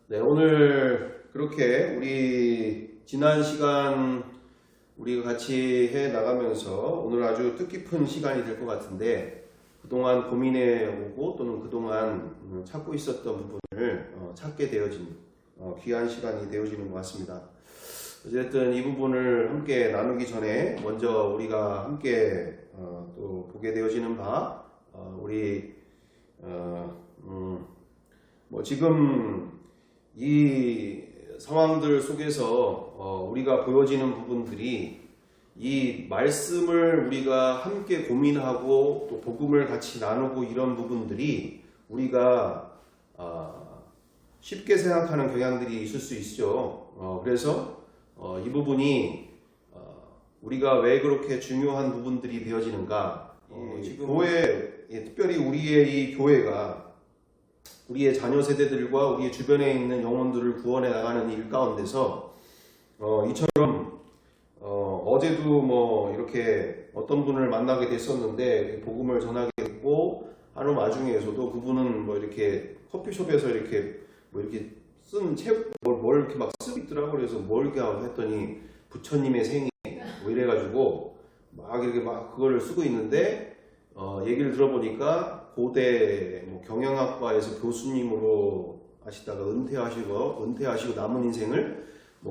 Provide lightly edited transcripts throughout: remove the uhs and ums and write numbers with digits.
네, 오늘 그렇게 우리 지난 시간 우리가 같이 해 나가면서 오늘 아주 뜻깊은 시간이 될 것 같은데 그동안 고민해 오고 또는 그동안 찾고 있었던 부분을 찾게 되어진 귀한 시간이 되어지는 것 같습니다. 어쨌든 이 부분을 함께 나누기 전에 먼저 우리가 함께 또 보게 되어지는 바 우리 지금 이 상황들 속에서 우리가 보여지는 부분들이 이 말씀을 우리가 함께 고민하고 또 복음을 같이 나누고 이런 부분들이 우리가 쉽게 생각하는 경향들이 있을 수 있죠. 그래서 이 부분이 우리가 왜 그렇게 중요한 부분들이 되어지는가. 지금 교회, 특별히 우리의 이 교회가 우리의 자녀 세대들과 우리의 주변에 있는 영혼들을 구원해 나가는 일 가운데서 이처럼 어제도 이렇게 어떤 분을 만나게 됐었는데 복음을 전하게 됐고 하는 와중에서도 그분은 이렇게 커피숍에서 이렇게 쓴 책 뭘 이렇게 막 쓰고 있더라고. 그래서 뭘 이렇게 하고 했더니 부처님의 생애 이래가지고 막 이렇게 막 그거를 쓰고 있는데 얘기를 들어보니까 고대 경영학과에서 교수님으로 하시다가 은퇴하시고 남은 인생을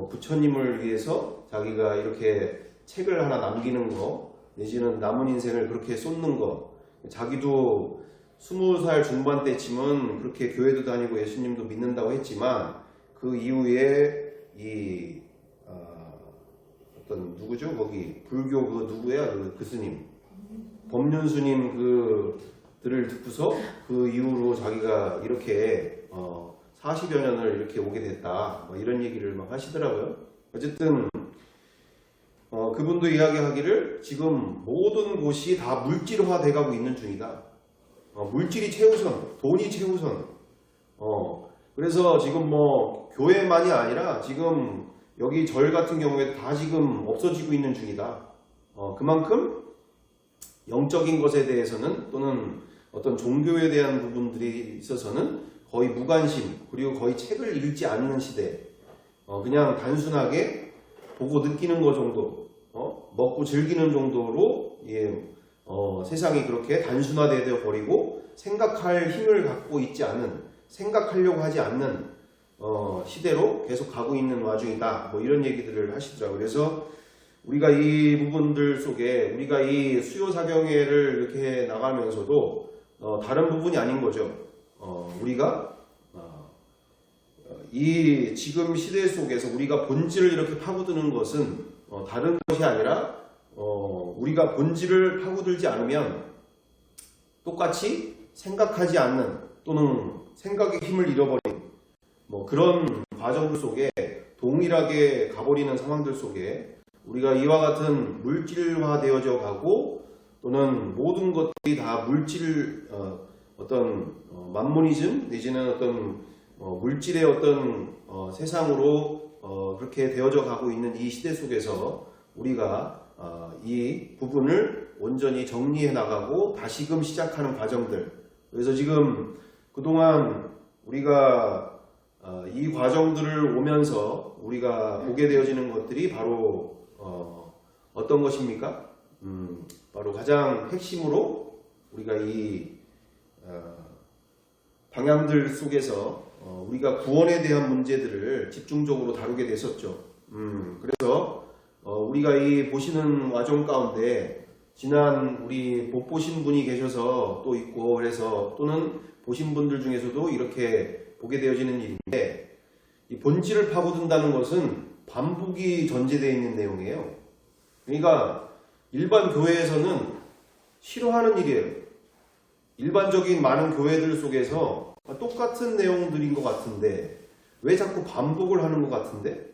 부처님을 위해서 자기가 이렇게 책을 하나 남기는 거 내지는 남은 인생을 그렇게 쏟는 거. 자기도 20살 중반 때쯤은 그렇게 교회도 다니고 예수님도 믿는다고 했지만 그 이후에 이 어떤 누구죠? 거기 불교 그 누구야? 그 스님 법륜스님 그들을 듣고서 그 이후로 자기가 이렇게 40여 년을 이렇게 오게 됐다 이런 얘기를 막 하시더라고요. 어쨌든 그분도 이야기하기를 지금 모든 곳이 다 물질화 돼가고 있는 중이다. 물질이 최우선, 돈이 최우선. 그래서 지금 교회만이 아니라 지금 여기 절 같은 경우에 다 지금 없어지고 있는 중이다. 그만큼 영적인 것에 대해서는 또는 어떤 종교에 대한 부분들이 있어서는 거의 무관심, 그리고 거의 책을 읽지 않는 시대. 그냥 단순하게 보고 느끼는 것 정도, 먹고 즐기는 정도로 세상이 그렇게 단순화되어 버리고 생각할 힘을 갖고 있지 않은, 생각하려고 하지 않는 시대로 계속 가고 있는 와중이다. 이런 얘기들을 하시더라고요. 그래서 우리가 이 부분들 속에 우리가 이 수요사경회를 이렇게 나가면서도 다른 부분이 아닌 거죠. 우리가 이 지금 시대 속에서 우리가 본질을 이렇게 파고드는 것은 다른 것이 아니라 우리가 본질을 파고들지 않으면 똑같이 생각하지 않는 또는 생각의 힘을 잃어버린 그런 과정들 속에 동일하게 가버리는 상황들 속에 우리가 이와 같은 물질화 되어져 가고 또는 모든 것들이 다 물질 어떤 만모니즘 내지는 어떤 물질의 어떤 세상으로 그렇게 되어져 가고 있는 이 시대 속에서 우리가 이 부분을 온전히 정리해 나가고 다시금 시작하는 과정들. 그래서 지금 그동안 우리가 이 과정들을 오면서 우리가 보게 되어지는 것들이 바로 어떤 것입니까? 바로 가장 핵심으로 우리가 이 방향들 속에서 우리가 구원에 대한 문제들을 집중적으로 다루게 됐었죠. 그래서 우리가 이 보시는 과정 가운데 지난 우리 못 보신 분이 계셔서 또 있고 그래서 또는 보신 분들 중에서도 이렇게 보게 되어지는 일인데 이 본질을 파고든다는 것은 반복이 전제되어 있는 내용이에요. 그러니까 일반 교회에서는 싫어하는 일이에요. 일반적인 많은 교회들 속에서 똑같은 내용들인 것 같은데 왜 자꾸 반복을 하는 것 같은데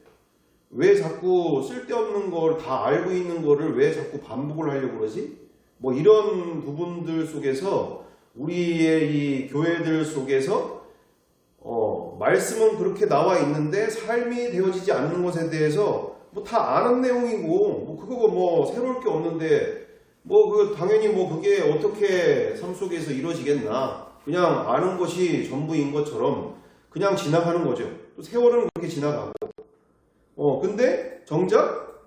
왜 자꾸 쓸데없는 걸 다 알고 있는 거를 왜 자꾸 반복을 하려고 그러지? 이런 부분들 속에서 우리의 이 교회들 속에서 말씀은 그렇게 나와 있는데 삶이 되어지지 않는 것에 대해서 다 아는 내용이고 그거 새로울 게 없는데 당연히 그게 어떻게 삶 속에서 이루어지겠나. 그냥 아는 것이 전부인 것처럼 그냥 지나가는 거죠. 또 세월은 그렇게 지나가고. 근데 정작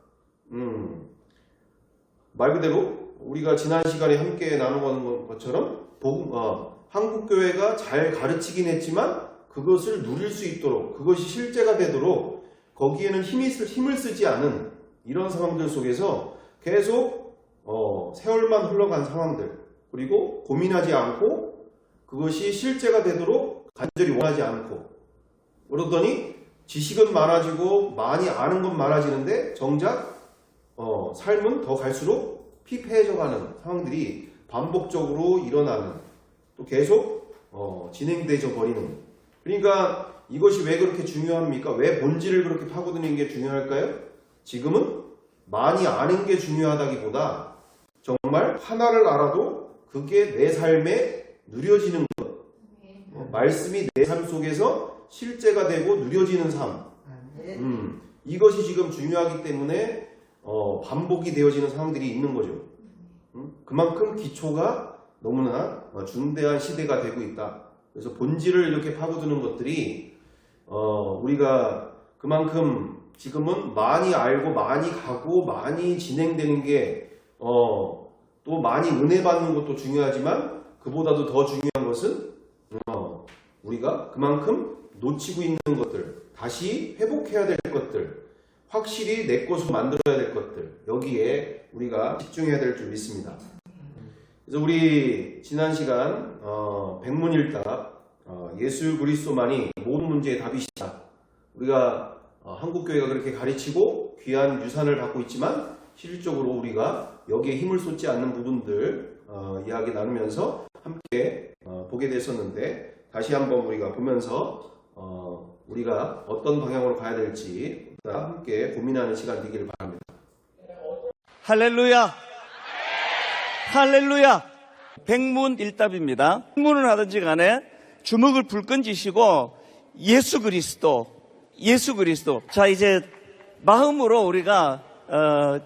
말 그대로 우리가 지난 시간에 함께 나눠본 것처럼 한국교회가 잘 가르치긴 했지만 그것을 누릴 수 있도록, 그것이 실제가 되도록 거기에는 힘을 쓰지 않은 이런 상황들 속에서 계속 세월만 흘러간 상황들, 그리고 고민하지 않고 그것이 실제가 되도록 간절히 원하지 않고, 그러더니 지식은 많아지고 많이 아는 건 많아지는데 정작 삶은 더 갈수록 피폐해져가는 상황들이 반복적으로 일어나는, 또 계속 진행되어 버리는. 그러니까 이것이 왜 그렇게 중요합니까? 왜 본질을 그렇게 파고드는 게 중요할까요? 지금은 많이 아는 게 중요하다기보다 정말 하나를 알아도 그게 내 삶에 누려지는 것, 말씀이 내 삶 속에서 실제가 되고 누려지는 삶, 이것이 지금 중요하기 때문에 반복이 되어지는 상황들이 있는 거죠. 그만큼 기초가 너무나 중대한 시대가 되고 있다. 그래서 본질을 이렇게 파고드는 것들이 우리가 그만큼 지금은 많이 알고 많이 가고 많이 진행되는 게 또 많이 은혜 받는 것도 중요하지만 그보다도 더 중요한 것은 우리가 그만큼 놓치고 있는 것들, 다시 회복해야 될 것들, 확실히 내 것으로 만들어야 될 것들, 여기에 우리가 집중해야 될 줄 믿습니다. 그래서 우리 지난 시간 백문일답 예수 그리스도만이 모든 문제의 답이시다. 우리가 한국교회가 그렇게 가르치고 귀한 유산을 갖고 있지만 실질적으로 우리가 여기에 힘을 쏟지 않는 부분들 이야기 나누면서 함께 보게 됐었는데, 다시 한번 우리가 보면서 우리가 어떤 방향으로 가야 될지 함께 고민하는 시간 되기를 바랍니다. 할렐루야! 할렐루야! 백문일답입니다. 백문을 하든지 간에 주먹을 불끈 쥐시고 예수 그리스도. 자, 이제 마음으로 우리가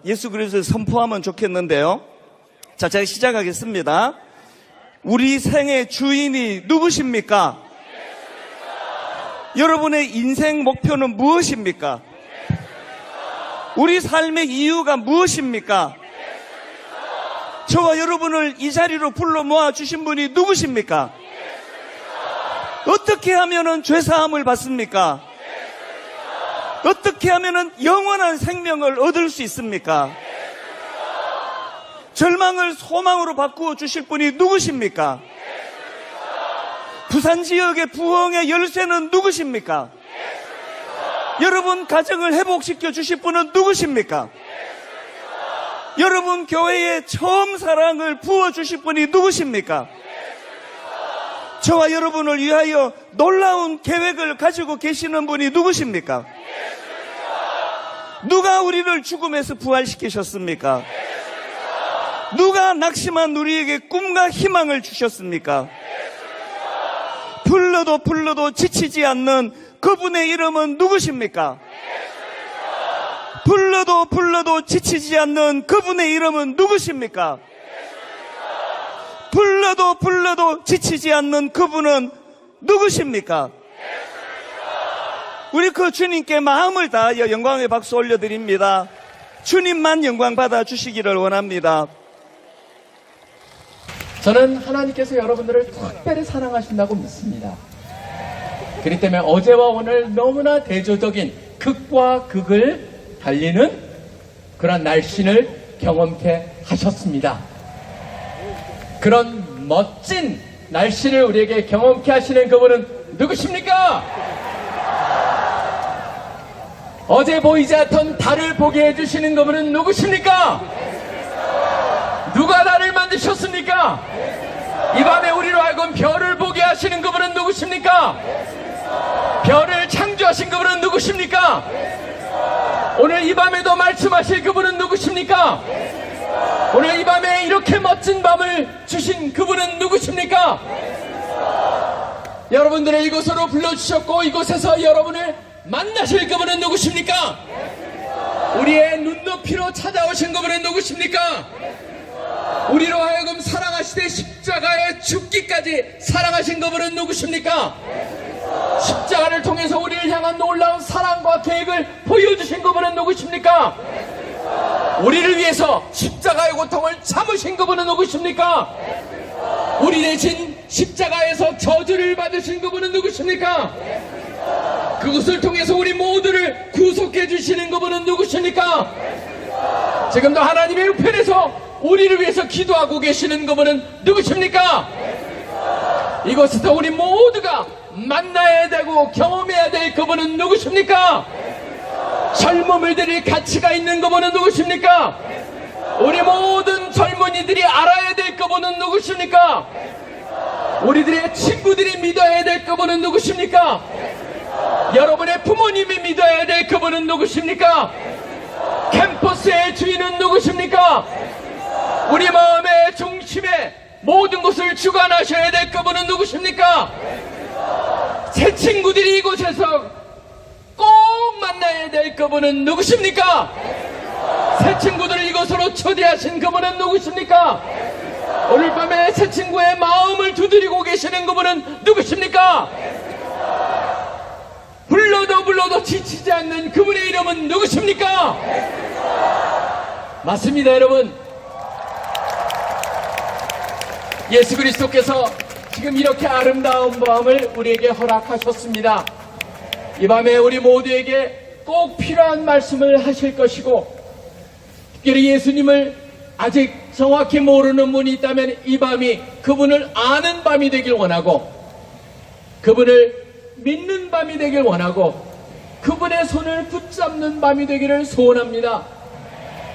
예수 그리스도를 선포하면 좋겠는데요. 자, 제가 시작하겠습니다. 우리 생의 주인이 누구십니까? 여러분의 인생 목표는 무엇입니까? 우리 삶의 이유가 무엇입니까? 저와 여러분을 이 자리로 불러 모아 주신 분이 누구십니까? 어떻게 하면은 죄사함을 받습니까? 어떻게 하면은 영원한 생명을 얻을 수 있습니까? 절망을 소망으로 바꾸어 주실 분이 누구십니까? 부산 지역의 부흥의 열쇠는 누구십니까? 여러분 가정을 회복시켜 주실 분은 누구십니까? 여러분 교회에 처음 사랑을 부어 주실 분이 누구십니까? 저와 여러분을 위하여 놀라운 계획을 가지고 계시는 분이 누구십니까? 누가 우리를 죽음에서 부활시키셨습니까? 누가 낙심한 우리에게 꿈과 희망을 주셨습니까? 불러도 지치지 않는 그분의 이름은 누구십니까? 불러도 지치지 않는 그분의 이름은 누구십니까? 불러도 지치지 않는 그분은 누구십니까? 우리 그 주님께 마음을 다하여 영광의 박수 올려드립니다. 주님만 영광 받아 주시기를 원합니다. 저는 하나님께서 여러분들을 특별히 사랑하신다고 믿습니다. 그렇기 때문에 어제와 오늘 너무나 대조적인 극과 극을 달리는 그런 날씬을 경험케 하셨습니다. 그런 멋진 날씬을 우리에게 경험케 하시는 그분은 누구십니까? 어제 보이지 않던 달을 보게 해주시는 그분은 누구십니까? 누가 달을 만드셨습니까? 이 밤에 우리로 하여금 별을 보게 하시는 그분은 누구십니까? 별을 창조하신 그분은 누구십니까? 오늘 이 밤에도 말씀하실 그분은 누구십니까? 오늘 이 밤에 이렇게 멋진 밤을 주신 그분은 누구십니까? 여러분들을 이곳으로 불러주셨고 이곳에서 여러분을 만나실 그분은 누구십니까? 우리의 눈높이로 찾아오신 그분은 누구십니까? 우리로 하여금 사랑하시되 십자가에 죽기까지 사랑하신 그분은 누구십니까? 십자가를 통해서 우리를 향한 놀라운 사랑과 계획을 보여주신 그분은 누구십니까? 우리를 위해서 십자가의 고통을 참으신 그분은 누구십니까? 우리 대신 십자가에서 저주를 받으신 그분은 누구십니까? 그것을 통해서 우리 모두를 구속해 주시는 그분은 누구십니까? 지금도 하나님의 우편에서 우리를 위해서 기도하고 계시는 그분은 누구십니까? 이곳에서 우리 모두가 만나야 되고 경험해야 될 그분은 누구십니까? 젊음을 드릴 가치가 있는 그분은 누구십니까? 우리 모든 젊은이들이 알아야 될 그분은 누구십니까? 우리들의 친구들이 믿어야 될 그분은 누구십니까? 여러분의 부모님이 믿어야 될 그분은 누구십니까? 캠퍼스의 주인은 누구십니까? 우리 마음의 중심에 모든 것을 주관하셔야 될 그분은 누구십니까? 새 친구들이 이곳에서 꼭 만나야 될 그분은 누구십니까? 새 친구들을 이곳으로 초대하신 그분은 누구십니까? 오늘 밤에 새 친구의 마음을 두드리고 계시는 그분은 누구십니까? 불러도 지치지 않는 그분의 이름은 누구십니까? 맞습니다, 여러분. 예수 그리스도께서 지금 이렇게 아름다운 밤을 우리에게 허락하셨습니다. 이 밤에 우리 모두에게 꼭 필요한 말씀을 하실 것이고, 특별히 예수님을 아직 정확히 모르는 분이 있다면 이 밤이 그분을 아는 밤이 되길 원하고, 그분을 믿는 밤이 되길 원하고, 그분의 손을 붙잡는 밤이 되기를 소원합니다.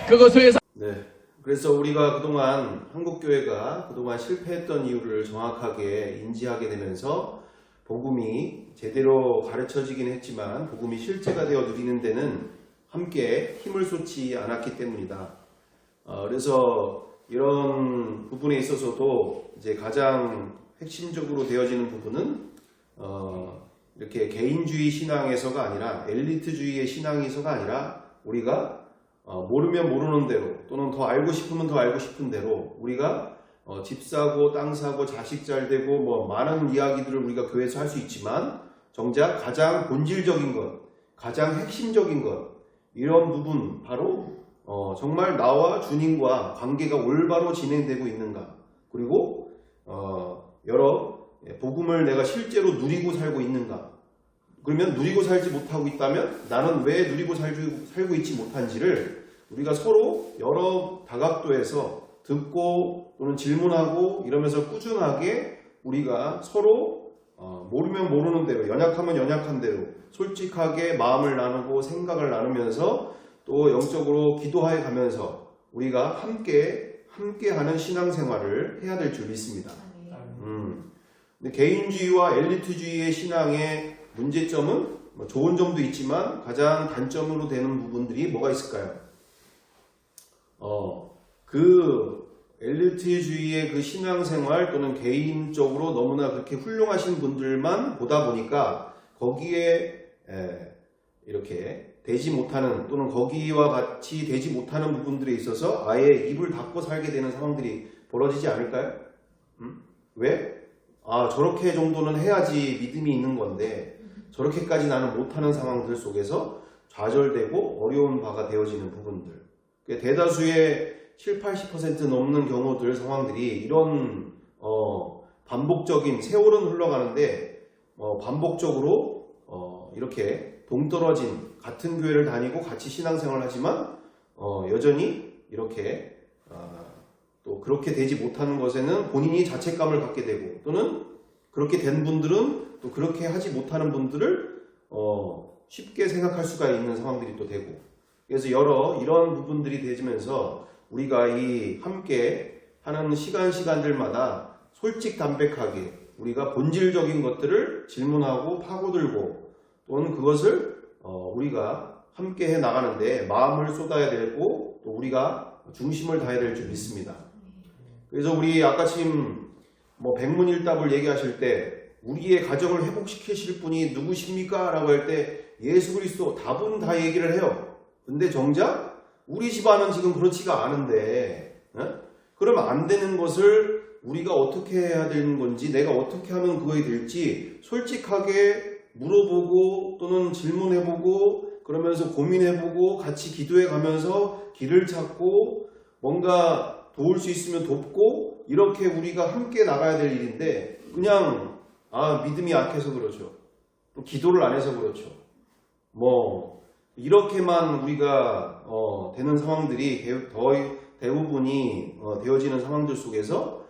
그것을 위해서 네. 그래서 우리가 그동안 한국교회가 그동안 실패했던 이유를 정확하게 인지하게 되면서 복음이 제대로 가르쳐지긴 했지만 복음이 실제가 되어 누리는 데는 함께 힘을 쏟지 않았기 때문이다. 그래서 이런 부분에 있어서도 이제 가장 핵심적으로 되어지는 부분은 이렇게 개인주의 신앙에서가 아니라 엘리트주의의 신앙에서가 아니라 우리가 모르면 모르는 대로 또는 더 알고 싶으면 더 알고 싶은 대로 우리가 집 사고 땅 사고 자식 잘 되고 뭐 많은 이야기들을 우리가 교회에서 할 수 있지만 정작 가장 본질적인 것, 가장 핵심적인 것 이런 부분 바로 정말 나와 주님과 관계가 올바로 진행되고 있는가, 그리고 여러 복음을 내가 실제로 누리고 살고 있는가. 그러면 누리고 살지 못하고 있다면 나는 왜 누리고 살고 있지 못한지를 우리가 서로 여러 다각도에서 듣고 또는 질문하고 이러면서 꾸준하게 우리가 서로 모르면 모르는 대로, 연약하면 연약한 대로 솔직하게 마음을 나누고 생각을 나누면서 또 영적으로 기도해 가면서 우리가 함께하는 신앙생활을 해야 될 줄 믿습니다. 근데 개인주의와 엘리트주의의 신앙의 문제점은 좋은 점도 있지만 가장 단점으로 되는 부분들이 뭐가 있을까요? 그 엘리트주의의 그 신앙생활 또는 개인적으로 너무나 그렇게 훌륭하신 분들만 보다 보니까 거기에 이렇게 되지 못하는 또는 거기와 같이 되지 못하는 부분들에 있어서 아예 입을 닫고 살게 되는 상황들이 벌어지지 않을까요? 왜? 저렇게 정도는 해야지 믿음이 있는 건데 저렇게까지 나는 못하는 상황들 속에서 좌절되고 어려운 바가 되어지는 부분들, 대다수의 70-80% 넘는 경우들 상황들이 이런 반복적인 세월은 흘러가는데 반복적으로 이렇게 동떨어진 같은 교회를 다니고 같이 신앙생활을 하지만 여전히 이렇게 또 그렇게 되지 못하는 것에는 본인이 자책감을 갖게 되고, 또는 그렇게 된 분들은 또 그렇게 하지 못하는 분들을 쉽게 생각할 수가 있는 상황들이 또 되고, 그래서 이런 부분들이 되면서 우리가 이 함께 하는 시간들마다 솔직담백하게 우리가 본질적인 것들을 질문하고 파고들고 또는 그것을 우리가 함께 해 나가는데 마음을 쏟아야 되고 또 우리가 중심을 다해야 될 줄 믿습니다. 그래서 우리 아까 지금 백문일답을 얘기하실 때 우리의 가정을 회복시키실 분이 누구십니까? 라고 할 때 예수 그리스도, 답은 다 얘기를 해요. 근데 정작 우리 집안은 지금 그렇지가 않은데 그러면 안 되는 것을 우리가 어떻게 해야 되는 건지, 내가 어떻게 하면 그거에 될지 솔직하게 물어보고 또는 질문해보고 그러면서 고민해보고 같이 기도해가면서 길을 찾고 뭔가 도울 수 있으면 돕고 이렇게 우리가 함께 나가야 될 일인데 그냥 믿음이 약해서 그렇죠. 또 기도를 안 해서 그렇죠. 뭐 이렇게만 우리가 되는 상황들이 대부분이 되어지는 상황들 속에서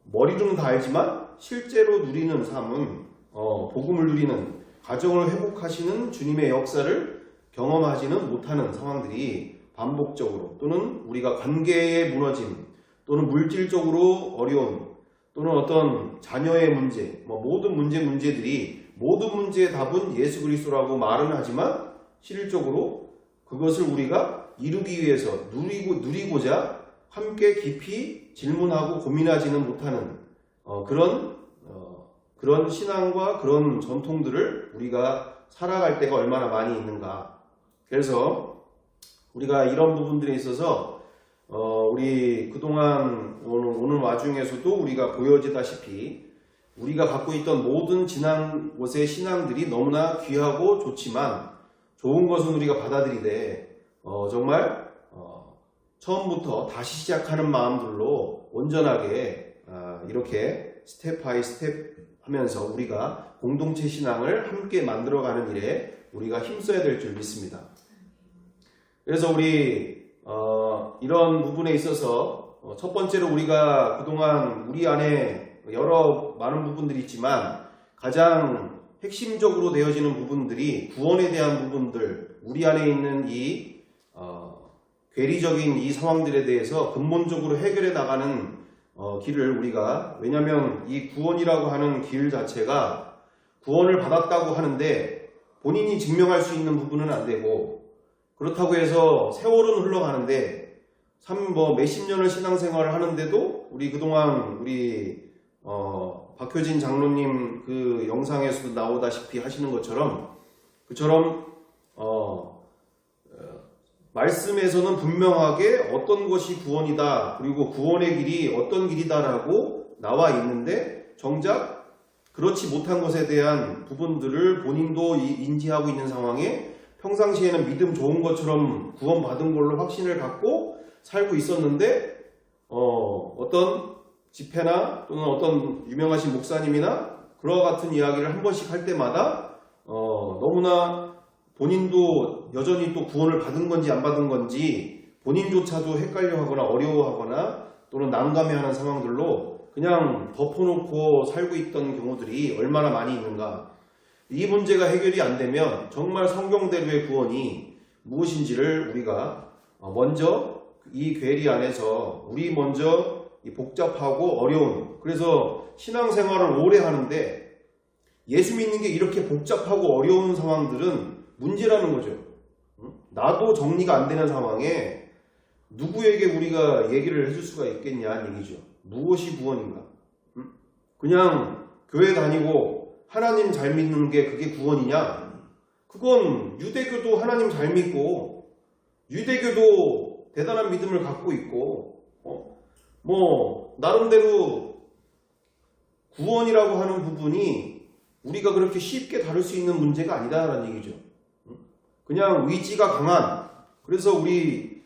머리로는 다 알지만 실제로 누리는 삶은 복음을 누리는 가정을 회복하시는 주님의 역사를 경험하지는 못하는 상황들이 반복적으로 또는 우리가 관계의 무너짐 또는 물질적으로 어려움 또는 어떤 자녀의 문제 모든 문제들이 모든 문제의 답은 예수 그리스도라고 말은 하지만 실질적으로 그것을 우리가 이루기 위해서 누리고자 함께 깊이 질문하고 고민하지는 못하는 그런 신앙과 그런 전통들을 우리가 살아갈 때가 얼마나 많이 있는가. 그래서 우리가 이런 부분들에 있어서 우리 그동안 오는 와중에서도 우리가 보여지다시피 우리가 갖고 있던 모든 지난 곳의 신앙들이 너무나 귀하고 좋지만 좋은 것은 우리가 받아들이되 정말 처음부터 다시 시작하는 마음들로 온전하게 이렇게 스텝 바이 스텝 하면서 우리가 공동체 신앙을 함께 만들어가는 일에 우리가 힘써야 될 줄 믿습니다. 그래서 우리 이런 부분에 있어서 첫 번째로 우리가 그동안 우리 안에 여러 많은 부분들이 있지만 가장 핵심적으로 되어지는 부분들이 구원에 대한 부분들, 우리 안에 있는 이 괴리적인 이 상황들에 대해서 근본적으로 해결해 나가는 길을 우리가, 왜냐하면 이 구원이라고 하는 길 자체가 구원을 받았다고 하는데 본인이 증명할 수 있는 부분은 안 되고, 그렇다고 해서 세월은 흘러가는데 몇십 년을 신앙생활을 하는데도 우리 그동안 우리 박효진 장로님 그 영상에서도 나오다시피 하시는 것처럼 말씀에서는 분명하게 어떤 것이 구원이다, 그리고 구원의 길이 어떤 길이다라고 나와 있는데 정작 그렇지 못한 것에 대한 부분들을 본인도 인지하고 있는 상황에 평상시에는 믿음 좋은 것처럼 구원받은 걸로 확신을 갖고 살고 있었는데 어떤 집회나 또는 어떤 유명하신 목사님이나 그와 같은 이야기를 한 번씩 할 때마다 너무나 본인도 여전히 또 구원을 받은 건지 안 받은 건지 본인조차도 헷갈려하거나 어려워하거나 또는 난감해하는 상황들로 그냥 덮어놓고 살고 있던 경우들이 얼마나 많이 있는가. 이 문제가 해결이 안 되면 정말 성경대로의 구원이 무엇인지를 우리가 먼저 이 괴리 안에서 우리 먼저 이 복잡하고 어려운, 그래서 신앙생활을 오래 하는데 예수 믿는 게 이렇게 복잡하고 어려운 상황들은 문제라는 거죠. 나도 정리가 안 되는 상황에 누구에게 우리가 얘기를 해줄 수가 있겠냐는 얘기죠. 무엇이 구원인가? 그냥 교회 다니고 하나님 잘 믿는 게 그게 구원이냐? 그건 유대교도 하나님 잘 믿고 유대교도 대단한 믿음을 갖고 있고 나름대로 구원이라고 하는 부분이 우리가 그렇게 쉽게 다룰 수 있는 문제가 아니다라는 얘기죠. 그냥 의지가 강한, 그래서 우리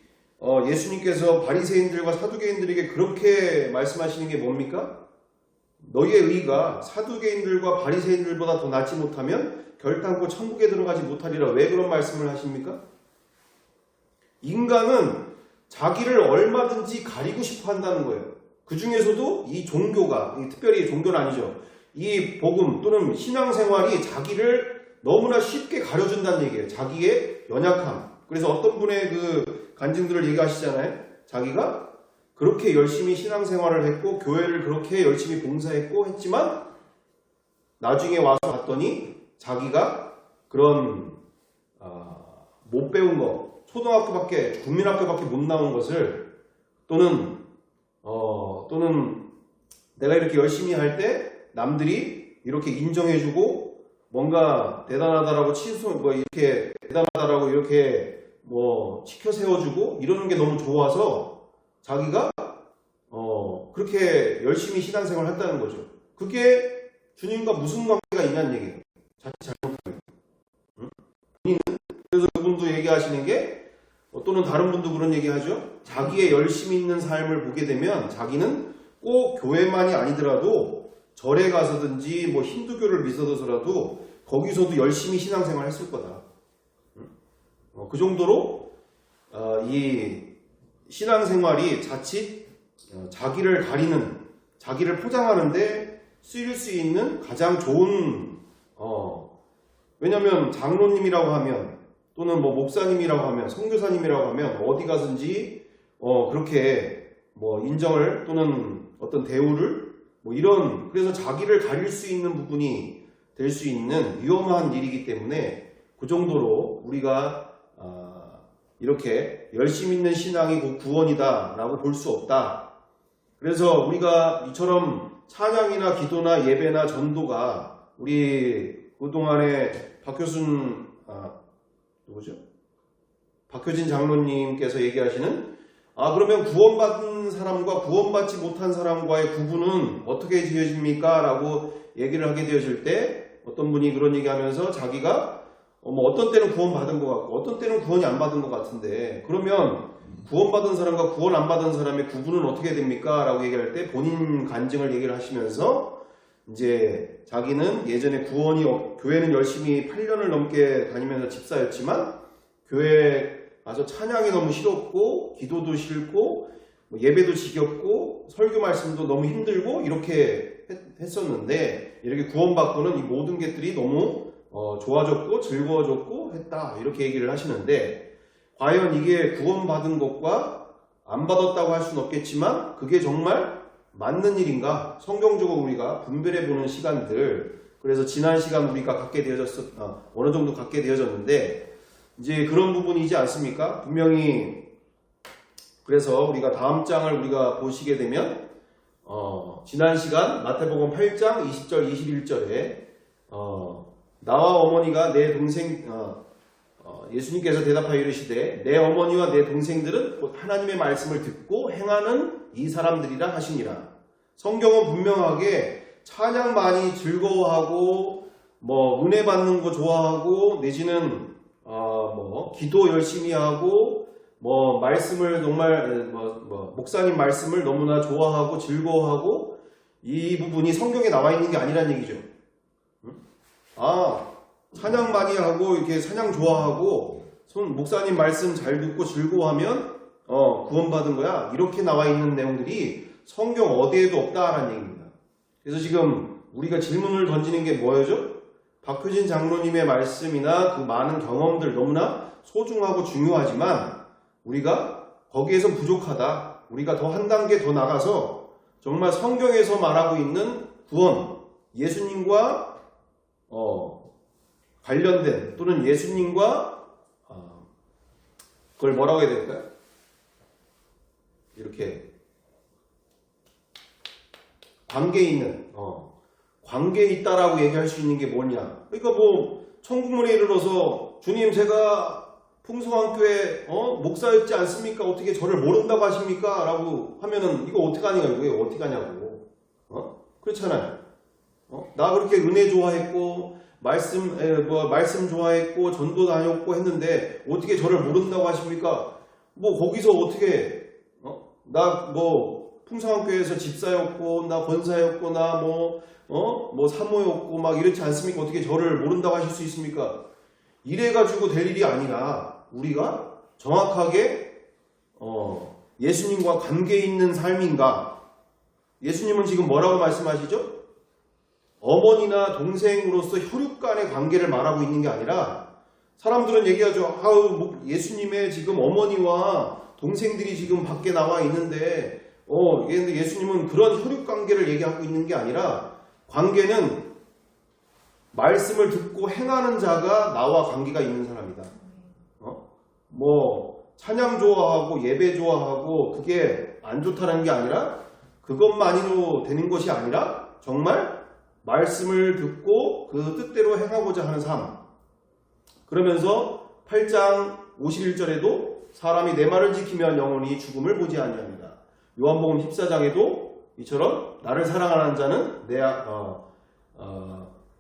예수님께서 바리새인들과 사두개인들에게 그렇게 말씀하시는 게 뭡니까? 너희의 의가 사두개인들과 바리새인들보다 더 낫지 못하면 결단코 천국에 들어가지 못하리라. 왜 그런 말씀을 하십니까? 인간은 자기를 얼마든지 가리고 싶어 한다는 거예요. 그 중에서도 이 종교가, 특별히 종교는 아니죠, 이 복음 또는 신앙생활이 자기를 너무나 쉽게 가려준다는 얘기예요. 자기의 연약함. 그래서 어떤 분의 그 간증들을 얘기하시잖아요. 자기가 그렇게 열심히 신앙생활을 했고 교회를 그렇게 열심히 봉사했고 했지만 나중에 와서 봤더니 자기가 그런 못 배운 거, 초등학교밖에, 국민학교밖에 못 나온 것을 또는 내가 이렇게 열심히 할 때 남들이 이렇게 인정해주고 뭔가 대단하다라고 이렇게 대단하다라고 이렇게 치켜 세워주고 이러는 게 너무 좋아서 자기가 그렇게 열심히 신앙생활을 했다는 거죠. 그게 주님과 무슨 관계가 있냐는 얘기예요. 자칫 잘못하면. 응? 본인은 그래서 그분도 얘기하시는 게 또는 다른 분도 그런 얘기하죠. 자기의 열심히 있는 삶을 보게 되면 자기는 꼭 교회만이 아니더라도 절에 가서든지 뭐 힌두교를 믿어서라도 거기서도 열심히 신앙생활 했을 거다. 그 정도로 이 신앙생활이 자칫 자기를 가리는, 자기를 포장하는데 쓰일 수 있는 가장 좋은 왜냐면 장로님이라고 하면 또는 뭐 목사님이라고 하면 선교사님이라고 하면 어디 가든지 그렇게 뭐 인정을 또는 어떤 대우를 뭐 이런, 그래서 자기를 가릴 수 있는 부분이 될 수 있는 위험한 일이기 때문에 그 정도로 우리가 이렇게 열심 있는 신앙이 곧 구원이다 라고 볼 수 없다. 그래서 우리가 이처럼 찬양이나 기도나 예배나 전도가 우리 그동안에 누구죠? 박효진 장로님께서 얘기하시는 그러면 구원받은 사람과 구원받지 못한 사람과의 구분은 어떻게 지어집니까? 라고 얘기를 하게 되어질 때 어떤 분이 그런 얘기하면서 자기가 뭐 어떤 때는 구원받은 것 같고 어떤 때는 구원이 안 받은 것 같은데 그러면 구원받은 사람과 구원 안 받은 사람의 구분은 어떻게 됩니까? 라고 얘기할 때 본인 간증을 얘기를 하시면서 이제 자기는 예전에 교회는 열심히 8년을 넘게 다니면서 집사였지만 교회에 가서 찬양이 너무 싫었고 기도도 싫고 예배도 지겹고 설교 말씀도 너무 힘들고 이렇게 했었는데 이렇게 구원받고는 이 모든 것들이 너무 좋아졌고 즐거워졌고 했다 이렇게 얘기를 하시는데 과연 이게 구원받은 것과 안 받았다고 할 수는 없겠지만 그게 정말 맞는 일인가? 성경적으로 우리가 분별해 보는 시간들, 그래서 지난 시간 우리가 어느 정도 갖게 되어졌는데 이제 그런 부분이지 않습니까? 분명히 그래서 우리가 다음 장을 우리가 보시게 되면 지난 시간 마태복음 8장 20절 21절에 나와 어머니가 내 동생 예수님께서 대답하여 이르시되 내 어머니와 내 동생들은 곧 하나님의 말씀을 듣고 행하는 이 사람들이라 하시니라. 성경은 분명하게 찬양 많이 즐거워하고 뭐 은혜 받는 거 좋아하고 내지는 뭐 기도 열심히 하고 뭐 말씀을 정말 목사님 말씀을 너무나 좋아하고 즐거워하고 이 부분이 성경에 나와 있는 게 아니란 얘기죠. 찬양 많이 하고 이렇게 찬양 좋아하고 목사님 말씀 잘 듣고 즐거워하면 구원받은 거야. 이렇게 나와 있는 내용들이 성경 어디에도 없다라는 얘기입니다. 그래서 지금 우리가 질문을 던지는 게 뭐였죠? 박효진 장로님의 말씀이나 그 많은 경험들 너무나 소중하고 중요하지만 우리가 거기에서 부족하다. 우리가 더 한 단계 더 나가서 정말 성경에서 말하고 있는 구원, 예수님과 관련된 또는 예수님과 그걸 뭐라고 해야 될까요? 이렇게 관계에 있는 관계에 있다라고 얘기할 수 있는 게 뭐냐? 그러니까 뭐 천국문에 이르러서 주님 제가 풍성한교회 목사였지 않습니까? 어떻게 저를 모른다고 하십니까? 라고 하면은 이거 어떡하냐고 이거 어떡하냐고 그렇잖아요. 나 그렇게 은혜 좋아했고 말씀 좋아했고 전도 다녔고 했는데 어떻게 저를 모른다고 하십니까? 뭐 거기서 어떻게 나 뭐 풍성한교회에서 집사였고 나 권사였고 나 뭐 사모였고 막 이렇지 않습니까? 어떻게 저를 모른다고 하실 수 있습니까? 이래가지고 될 일이 아니라 우리가 정확하게 예수님과 관계 있는 삶인가? 예수님은 지금 뭐라고 말씀하시죠? 어머니나 동생으로서 혈육 간의 관계를 말하고 있는 게 아니라 사람들은 얘기하죠. 예수님의 지금 어머니와 동생들이 지금 밖에 나와 있는데 예수님은 그런 혈육 관계를 얘기하고 있는 게 아니라 관계는 말씀을 듣고 행하는 자가 나와 관계가 있는 사람이다. 뭐 찬양 좋아하고 예배 좋아하고 그게 안 좋다는 게 아니라 그것만으로 되는 것이 아니라 정말 말씀을 듣고 그 뜻대로 행하고자 하는 삶. 그러면서 8장 51절에도 사람이 내 말을 지키면 영원히 죽음을 보지 아니하리라. 요한복음 14장에도 이처럼 나를 사랑하는 자는 내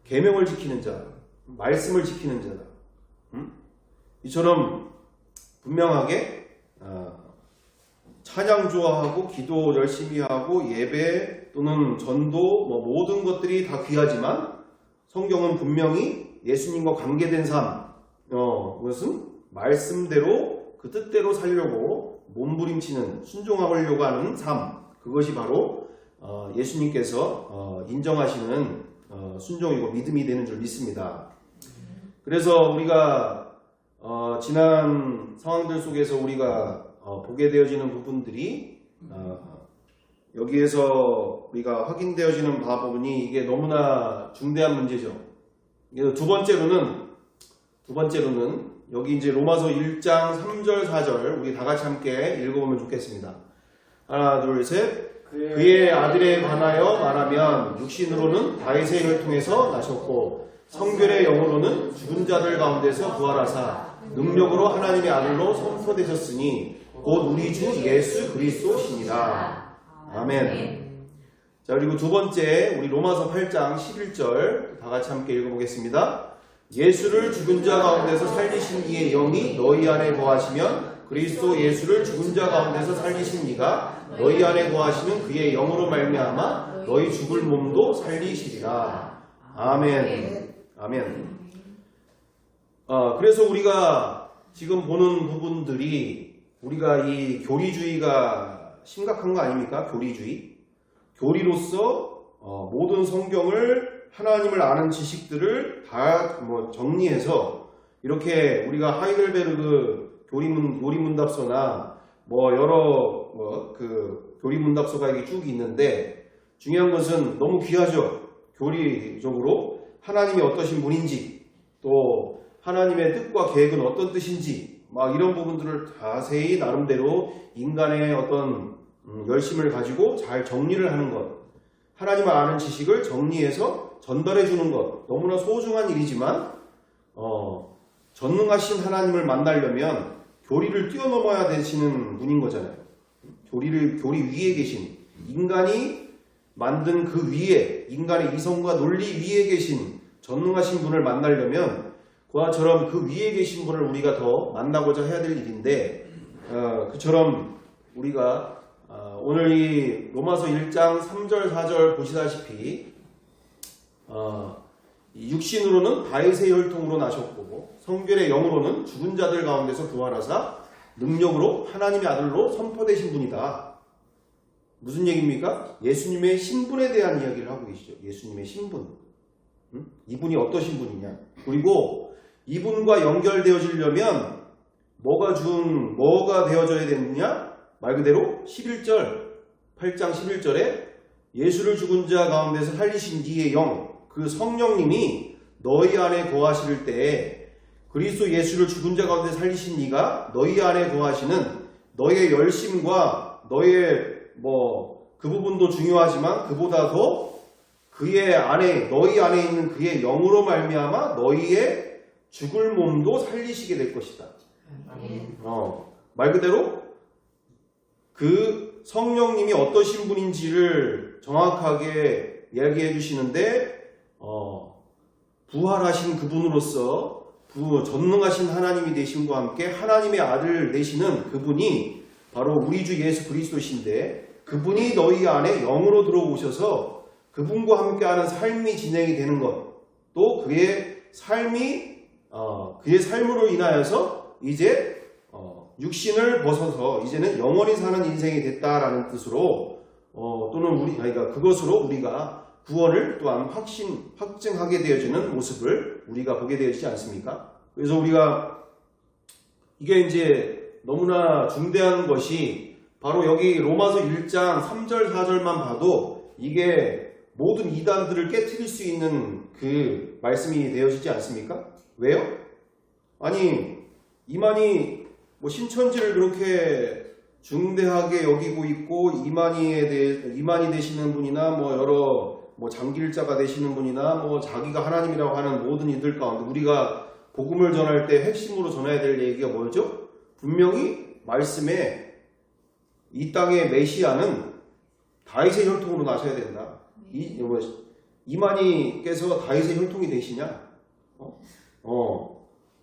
계명을 지키는 자. 말씀을 지키는 자다. 이처럼 분명하게 찬양 좋아하고 기도 열심히 하고 예배 또는 전도 뭐 모든 것들이 다 귀하지만 성경은 분명히 예수님과 관계된 삶, 그것은 말씀대로 그 뜻대로 살려고 몸부림치는 순종하려고 하는 삶, 그것이 바로 예수님께서 인정하시는 순종이고 믿음이 되는 줄 믿습니다. 그래서 우리가 지난 상황들 속에서 우리가 보게 되어지는 부분들이 여기에서 우리가 확인되어지는 부분이 이게 너무나 중대한 문제죠. 그래서 두 번째로는 여기 이제 로마서 1장 3절 4절 우리 다 같이 함께 읽어보면 좋겠습니다. 하나 둘 셋. 그의 아들에 관하여 말하면 육신으로는 다윗의 혈통에서 나셨고 성결의 영으로는 죽은 자들 가운데서 부활하사 능력으로 하나님의 아들로 선포되셨으니 곧 우리 주 예수 그리스도시니라. 아멘. 자, 그리고 두 번째 우리 로마서 8장 11절 다 같이 함께 읽어보겠습니다. 예수를 죽은 자 가운데서 살리신 이의 영이 너희 안에 거하시면 그리스도 예수를 죽은 자 가운데서 살리신 이가 너희 안에 거하시는 그의 영으로 말미암아 너희 죽을 몸도 살리시리라. 아멘. 아멘. 그래서 우리가 지금 보는 부분들이 우리가 이 교리주의가 심각한 거 아닙니까? 교리주의. 교리로서 모든 성경을 하나님을 아는 지식들을 다 정리해서 이렇게 우리가 하이델베르그 교리문답서나 여러 교리문답서가 이게 쭉 있는데 중요한 것은 너무 귀하죠. 교리적으로 하나님이 어떠신 분인지 또 하나님의 뜻과 계획은 어떤 뜻인지 이런 부분들을 자세히 나름대로 인간의 어떤 열심을 가지고 잘 정리를 하는 것, 하나님을 아는 지식을 정리해서 전달해 주는 것, 너무나 소중한 일이지만 전능하신 하나님을 만나려면 교리를 뛰어넘어야 되시는 분인 거잖아요. 교리 위에 계신, 인간이 만든 그 위에, 인간의 이성과 논리 위에 계신 전능하신 분을 만나려면 그와처럼 그 위에 계신 분을 우리가 더 만나고자 해야 될 일인데 그처럼 우리가 오늘 이 로마서 1장 3절 4절 보시다시피 육신으로는 다윗의 혈통으로 나셨고 성결의 영으로는 죽은 자들 가운데서 부활하사 능력으로 하나님의 아들로 선포되신 분이다. 무슨 얘기입니까? 예수님의 신분에 대한 이야기를 하고 계시죠. 예수님의 신분. 이분이 어떠신 분이냐. 그리고 이분과 연결되어지려면 뭐가 되어져야 되느냐? 말 그대로 11절, 8장 11절에 예수를 죽은 자 가운데서 살리신 이의 영, 그 성령님이 너희 안에 거하실 때에 그리스도 예수를 죽은 자 가운데 살리신 이가 너희 안에 거하시는 너의 열심과 너의 그 부분도 중요하지만 그보다 더 너희 안에 있는 그의 영으로 말미암아 너희의 죽을 몸도 살리시게 될 것이다. 말 그대로 그 성령님이 어떠신 분인지를 정확하게 이야기해 주시는데 부활하신 그분으로서 전능하신 하나님이 되심과 함께 하나님의 아들 되시는 그분이 바로 우리 주 예수 그리스도신데 그분이 너희 안에 영으로 들어오셔서 그분과 함께하는 삶이 진행이 되는 것, 또 그의 삶으로 인하여서 이제 육신을 벗어서 이제는 영원히 사는 인생이 됐다라는 뜻으로 또는 그것으로 우리가 구원을 또한 확증하게 되어지는 모습을 우리가 보게 되어지지 않습니까? 그래서 우리가 이게 이제 너무나 중대한 것이 바로 여기 로마서 1장 3절 4절만 봐도 이게 모든 이단들을 깨트릴 수 있는 그 말씀이 되어지지 않습니까? 왜요? 아니 이만희 신천지를 그렇게 중대하게 여기고 있고 이만희 되시는 분이나 여러 장길자가 되시는 분이나 자기가 하나님이라고 하는 모든 이들 가운데 우리가 복음을 전할 때 핵심으로 전해야 될 얘기가 뭐죠? 분명히 말씀에 이 땅의 메시아는 다윗의 혈통으로 나셔야 된다. 이만희께서 다윗의 혈통이 되시냐?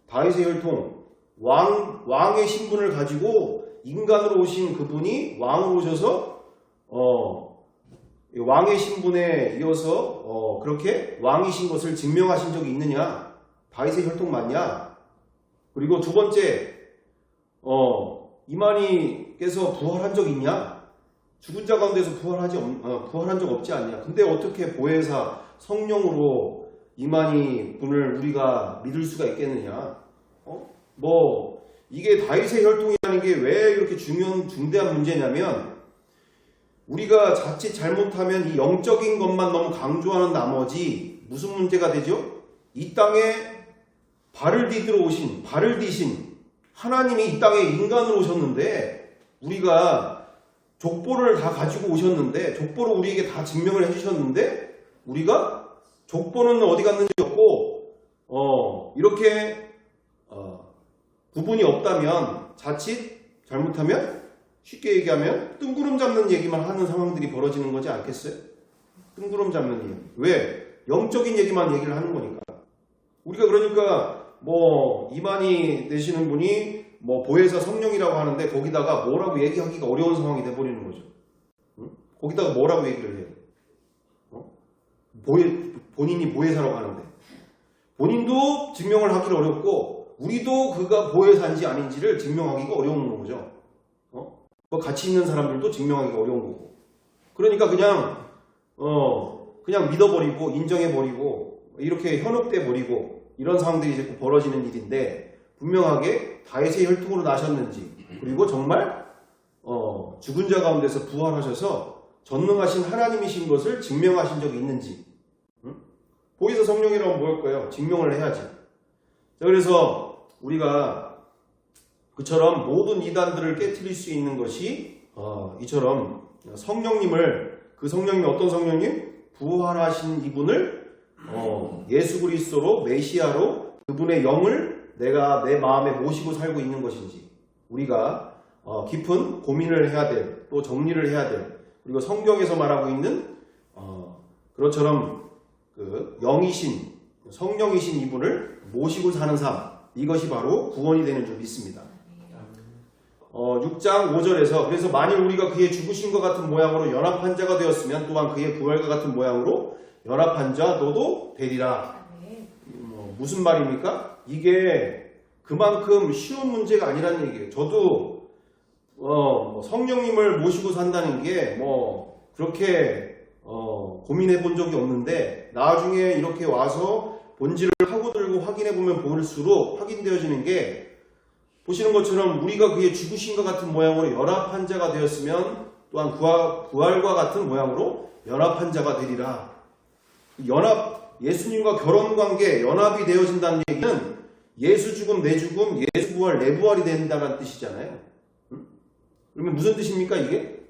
다윗의 혈통, 왕의 신분을 가지고 인간으로 오신 그분이 왕으로 오셔서 왕의 신분에 이어서 그렇게 왕이신 것을 증명하신 적이 있느냐? 다윗의 혈통 맞냐? 그리고 두 번째, 이만희께서 부활한 적 있냐? 죽은 자 가운데서 부활한 적 없지 않냐? 근데 어떻게 보혜사 성령으로 이만희 분을 우리가 믿을 수가 있겠느냐? 이게 다윗의 혈통이라는 게 왜 이렇게 중대한 문제냐면, 우리가 자칫 잘못하면 이 영적인 것만 너무 강조하는 나머지 무슨 문제가 되죠? 이 땅에 발을 디신 하나님이 이 땅에 인간으로 오셨는데, 우리가 족보를 다 가지고 오셨는데, 족보를 우리에게 다 증명을 해주셨는데, 우리가 족보는 어디 갔는지 없고 이렇게 구분이 없다면, 자칫 잘못하면, 쉽게 얘기하면 뜬구름 잡는 얘기만 하는 상황들이 벌어지는 거지 않겠어요? 뜬구름 잡는 얘기. 왜? 영적인 얘기만 얘기를 하는 거니까. 우리가 그러니까 이만희 되시는 분이 보혜사 성령이라고 하는데, 거기다가 뭐라고 얘기하기가 어려운 상황이 돼버리는 거죠. 응? 거기다가 뭐라고 얘기를 해요? 본인이 보혜사라고 하는데, 본인도 증명을 하기가 어렵고, 우리도 그가 보혜사인지 아닌지를 증명하기가 어려운 거죠. 같이 있는 사람들도 증명하기가 어려운 거고. 그러니까 그냥 믿어버리고 인정해버리고 이렇게 현혹돼버리고 이런 상황들이 자꾸 벌어지는 일인데, 분명하게 다윗의 혈통으로 나셨는지, 그리고 정말 죽은 자 가운데서 부활하셔서 전능하신 하나님이신 것을 증명하신 적이 있는지. 보혜사 성령이라면 뭐일까요? 증명을 해야지. 자, 그래서 우리가 그처럼 모든 이단들을 깨트릴 수 있는 것이 이처럼 그 성령님이 어떤 성령님? 부활하신 이분을 예수 그리스도로, 메시아로 그분의 영을 내가 내 마음에 모시고 살고 있는 것인지, 우리가 깊은 고민을 해야 될, 또 정리를 해야 될, 그리고 성경에서 말하고 있는 그것처럼 그 영이신 성령이신 이분을 모시고 사는 삶, 이것이 바로 구원이 되는 줄 믿습니다. 6장 5절에서 그래서 만일 우리가 그의 죽으신 것 같은 모양으로 연합한 자가 되었으면 또한 그의 부활과 같은 모양으로 연합한 자 너도 되리라. 무슨 말입니까? 이게 그만큼 쉬운 문제가 아니라는 얘기예요. 저도 성령님을 모시고 산다는 게 그렇게 고민해 본 적이 없는데, 나중에 이렇게 와서 본질을 파고들고 확인해 보면 볼수록 확인되어지는 게, 보시는 것처럼 우리가 그의 죽으신 것 같은 모양으로 연합한 자가 되었으면 또한 부활과 같은 모양으로 연합한 자가 되리라. 예수님과 결혼관계 연합이 되어진다는 얘기는 예수 죽음 내 죽음, 예수 부활 내 부활이 된다는 뜻이잖아요. 그러면 무슨 뜻입니까 이게?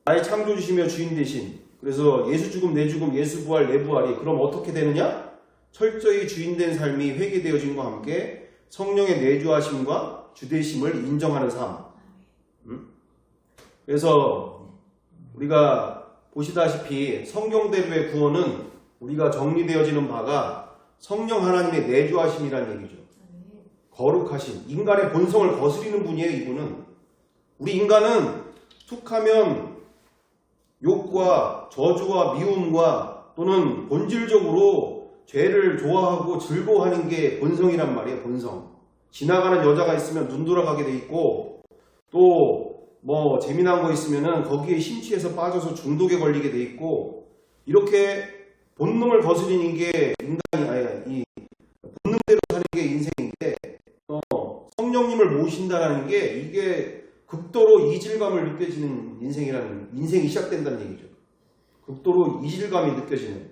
나의 창조주시며 주인 되신, 그래서 예수 죽음 내 죽음, 예수 부활 내 부활이 그럼 어떻게 되느냐? 철저히 주인된 삶이 회개되어짐과 함께 성령의 내주하심과 주되심을 인정하는 삶. 그래서 우리가 보시다시피 성경대로의 구원은 우리가 정리되어지는 바가 성령 하나님의 내주하심이라는 얘기죠. 거룩하신, 인간의 본성을 거스리는 분이에요. 이분은. 우리 인간은 툭하면 욕과 저주와 미움과 또는 본질적으로 죄를 좋아하고 즐거워하는 게 본성이란 말이에요. 본성. 지나가는 여자가 있으면 눈 돌아가게 돼 있고, 또 재미난 거 있으면은 거기에 심취해서 빠져서 중독에 걸리게 돼 있고, 이렇게 본능을 거스리는 게 인간이 본능대로 사는 게 인생인데, 성령님을 모신다라는 게 이게 극도로 이질감을 느껴지는 인생이 시작된다는 얘기죠. 극도로 이질감이 느껴지는.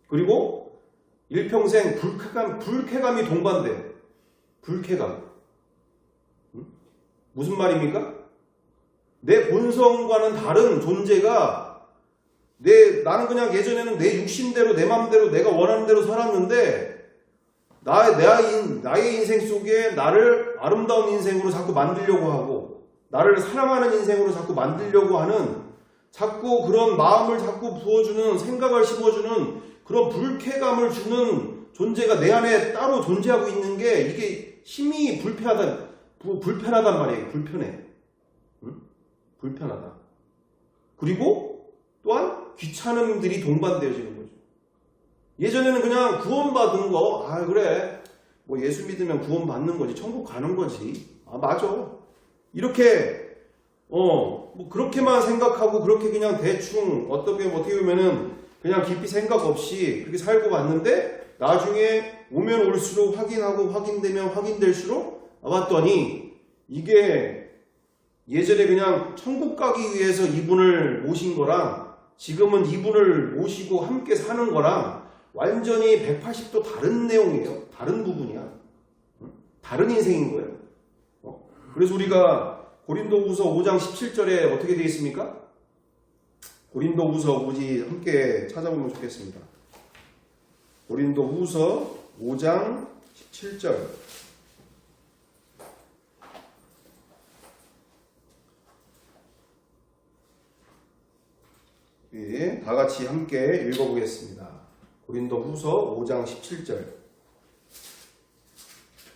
그리고 일평생 불쾌감이 동반돼요. 불쾌감. 무슨 말입니까? 내 본성과는 다른 존재가 나는 그냥 예전에는 내 육신대로 내 마음대로 내가 원하는 대로 살았는데, 나의 인생 속에 나를 아름다운 인생으로 자꾸 만들려고 하고, 나를 사랑하는 인생으로 자꾸 만들려고 하는, 자꾸 그런 마음을 자꾸 부어주는, 생각을 심어주는 그런 불쾌감을 주는 존재가 내 안에 따로 존재하고 있는 게 이게 힘이 불편하단 말이에요. 불편해. 응? 불편하다. 그리고 또한 귀찮음들이 동반되어지는 거죠. 예전에는 그냥 구원받은 거, 아 그래 뭐 예수 믿으면 구원받는 거지, 천국 가는 거지, 아 맞아, 이렇게 뭐 그렇게만 생각하고 그렇게 그냥 대충 어떻게 보면은 그냥 깊이 생각 없이 그렇게 살고 갔는데 나중에 오면 올수록 확인하고 확인되면 확인될수록 봤더니 이게 예전에 그냥 천국 가기 위해서 이분을 모신 거랑 지금은 이분을 모시고 함께 사는 거랑 완전히 180도 다른 내용이에요. 다른 부분이야. 다른 인생인 거예요. 그래서 우리가 고린도후서 5장 17절에 어떻게 되어 있습니까? 고린도후서 우리 함께 찾아보면 좋겠습니다. 고린도후서 5장 17절. 예, 다 같이 함께 읽어보겠습니다. 고린도후서 5장 17절.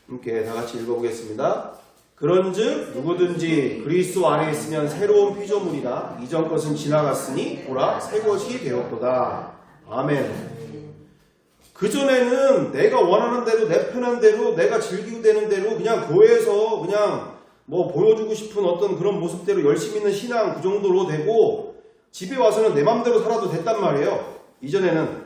함께 다 같이 읽어보겠습니다. 그런즉 누구든지 그리스도 안에 있으면 새로운 피조물이라 이전 것은 지나갔으니 보라 새 것이 되었도다. 아멘. 그전에는 내가 원하는 대로 내 편한 대로 내가 즐기고 되는 대로 그냥 교회에서 그냥 뭐 보여주고 싶은 어떤 그런 모습대로 열심히 있는 신앙 그 정도로 되고 집에 와서는 내 맘대로 살아도 됐단 말이에요. 이전에는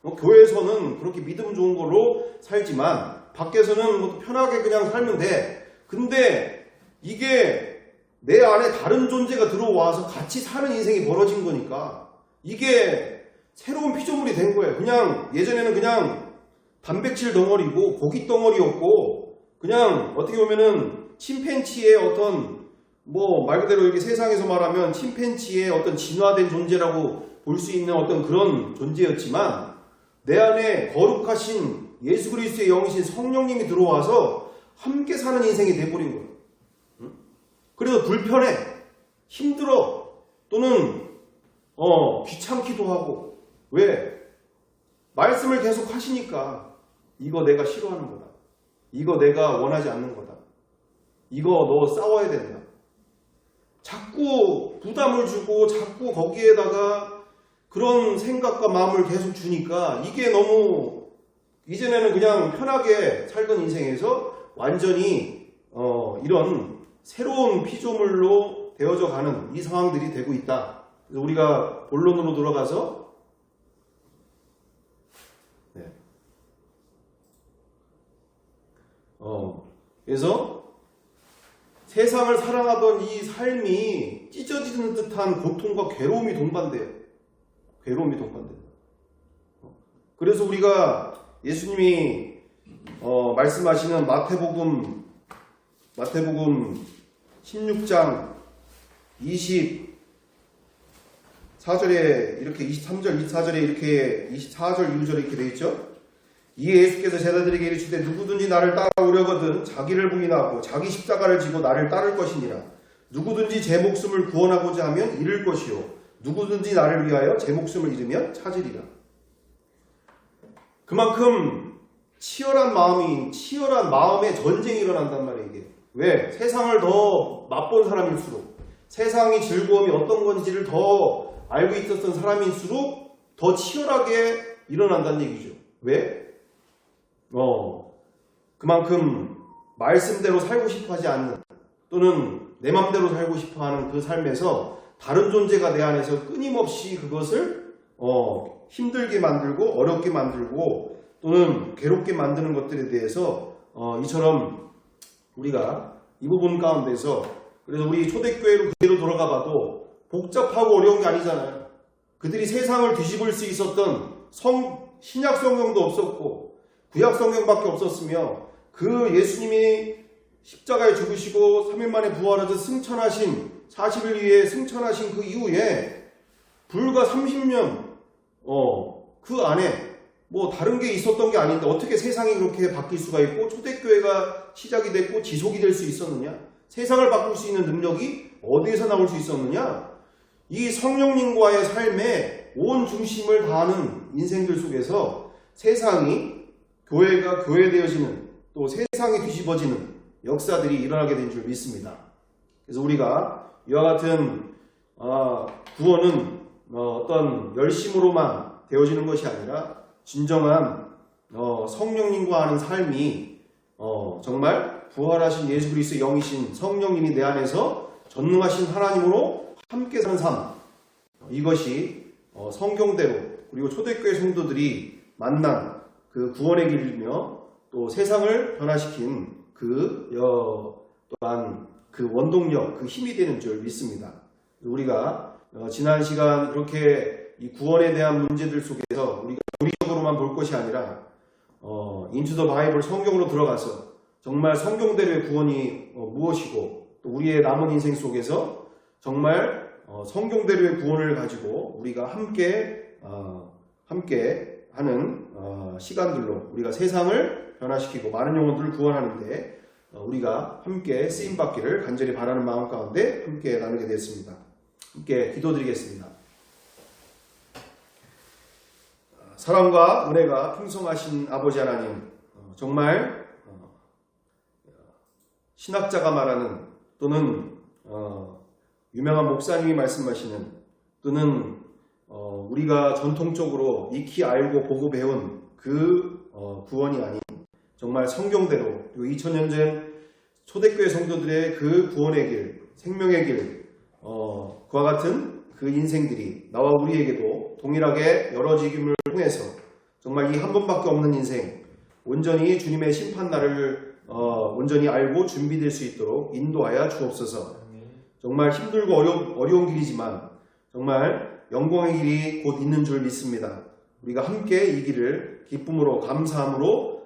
교회에서는 그렇게 믿음 좋은 걸로 살지만 밖에서는 뭐 편하게 그냥 살면 돼. 근데 이게 내 안에 다른 존재가 들어와서 같이 사는 인생이 벌어진 거니까 이게 새로운 피조물이 된 거예요. 그냥 예전에는 그냥 단백질 덩어리고 고기 덩어리였고 그냥 어떻게 보면은 침팬지의 어떤 뭐 말 그대로 이렇게 세상에서 말하면 침팬지의 어떤 진화된 존재라고 볼 수 있는 어떤 그런 존재였지만 내 안에 거룩하신 예수 그리스도의 영이신 성령님이 들어와서 함께 사는 인생이 돼버린 거예요. 그래서 불편해, 힘들어, 또는 귀찮기도 하고. 왜? 말씀을 계속 하시니까 이거 내가 싫어하는 거다, 이거 내가 원하지 않는 거다, 이거 너 싸워야 된다, 자꾸 부담을 주고 자꾸 거기에다가 그런 생각과 마음을 계속 주니까 이게 너무 이전에는 그냥 편하게 살던 인생에서 완전히 이런 새로운 피조물로 되어져 가는 이 상황들이 되고 있다. 그래서 우리가 본론으로 들어가서 그래서 세상을 사랑하던 이 삶이 찢어지는 듯한 고통과 괴로움이 동반돼요. 괴로움이 동반돼요. 그래서 우리가 예수님이 말씀하시는 마태복음 16장 24절에 이렇게 23절 24절에 이렇게 24절 2절 이렇게 되어 있죠. 이에 예수께서 제자들에게 이르시되 누구든지 나를 따라오려거든 자기를 부인하고 자기 십자가를 지고 나를 따를 것이니라. 누구든지 제 목숨을 구원하고자 하면 잃을 것이요 누구든지 나를 위하여 제 목숨을 잃으면 찾으리라. 그만큼 치열한 마음의 전쟁이 일어난단 말이에요. 이게 왜? 세상을 더 맛본 사람일수록, 세상의 즐거움이 어떤 건지를 더 알고 있었던 사람일수록 더 치열하게 일어난다는 얘기죠. 왜? 그만큼 말씀대로 살고 싶어 하지 않는, 또는 내 맘대로 살고 싶어 하는 그 삶에서 다른 존재가 내 안에서 끊임없이 그것을 힘들게 만들고 어렵게 만들고 또는 괴롭게 만드는 것들에 대해서 이처럼 우리가 이 부분 가운데서, 그래서 우리 초대교회로 그대로 돌아가 봐도 복잡하고 어려운 게 아니잖아요. 그들이 세상을 뒤집을 수 있었던 신약 성경도 없었고 구약 성경밖에 없었으며 그 예수님이 십자가에 죽으시고 3일 만에 부활하셔서 승천하신 40일 위에 승천하신 그 이후에 불과 30년 그 안에 뭐 다른 게 있었던 게 아닌데 어떻게 세상이 그렇게 바뀔 수가 있고 초대교회가 시작이 됐고 지속이 될 수 있었느냐? 세상을 바꿀 수 있는 능력이 어디에서 나올 수 있었느냐? 이 성령님과의 삶에 온 중심을 다하는 인생들 속에서 세상이 교회가 교회되어지는 또 세상이 뒤집어지는 역사들이 일어나게 된 줄 믿습니다. 그래서 우리가 이와 같은 구원은 어떤 열심으로만 되어지는 것이 아니라 진정한 성령님과 하는 삶이 정말 부활하신 예수 그리스도의 영이신 성령님이 내 안에서 전능하신 하나님으로 함께 사는 삶, 이것이 성경대로 그리고 초대교회 성도들이 만난 그 구원의 길이며 또 세상을 변화시킨 또한 그 원동력, 그 힘이 되는 줄 믿습니다. 우리가 지난 시간 이렇게 이 구원에 대한 문제들 속에서 우리가 교리적으로만 볼 것이 아니라 인투 더 바이블 성경으로 들어가서 정말 성경대로의 구원이 무엇이고 또 우리의 남은 인생 속에서 정말 성경대로의 구원을 가지고 우리가 함께 하는 시간들로 우리가 세상을 변화시키고 많은 영혼들을 구원하는데 우리가 함께 쓰임받기를 간절히 바라는 마음 가운데 함께 나누게 되었습니다. 함께 기도드리겠습니다. 사랑과 은혜가 풍성하신 아버지 하나님, 정말 신학자가 말하는 또는 유명한 목사님이 말씀하시는 또는 우리가 전통적으로 익히 알고 보고 배운 그 구원이 아닌 정말 성경대로 2000년 전 초대교회 성도들의 그 구원의 길, 생명의 길, 그와 같은 그 인생들이 나와 우리에게도 동일하게 열어지김을 통해서 정말 이 한 번밖에 없는 인생, 온전히 주님의 심판날을 온전히 알고 준비될 수 있도록 인도하여 주옵소서. 정말 힘들고 어려운 길이지만 정말 영광의 길이 곧 있는 줄 믿습니다. 우리가 함께 이 길을 기쁨으로 감사함으로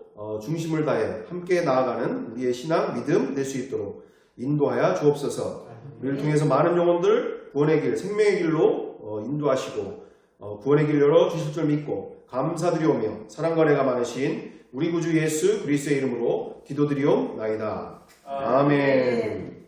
중심을 다해 함께 나아가는 우리의 신앙, 믿음 될 수 있도록 인도하여 주옵소서. 우리를 통해서 많은 영혼들 구원의 길, 생명의 길로 인도하시고 구원의 길을 열어주실 줄 믿고 감사드리오며 사랑과 은혜가 많으신 우리 구주 예수 그리스도의 이름으로 기도드리옵나이다. 아멘.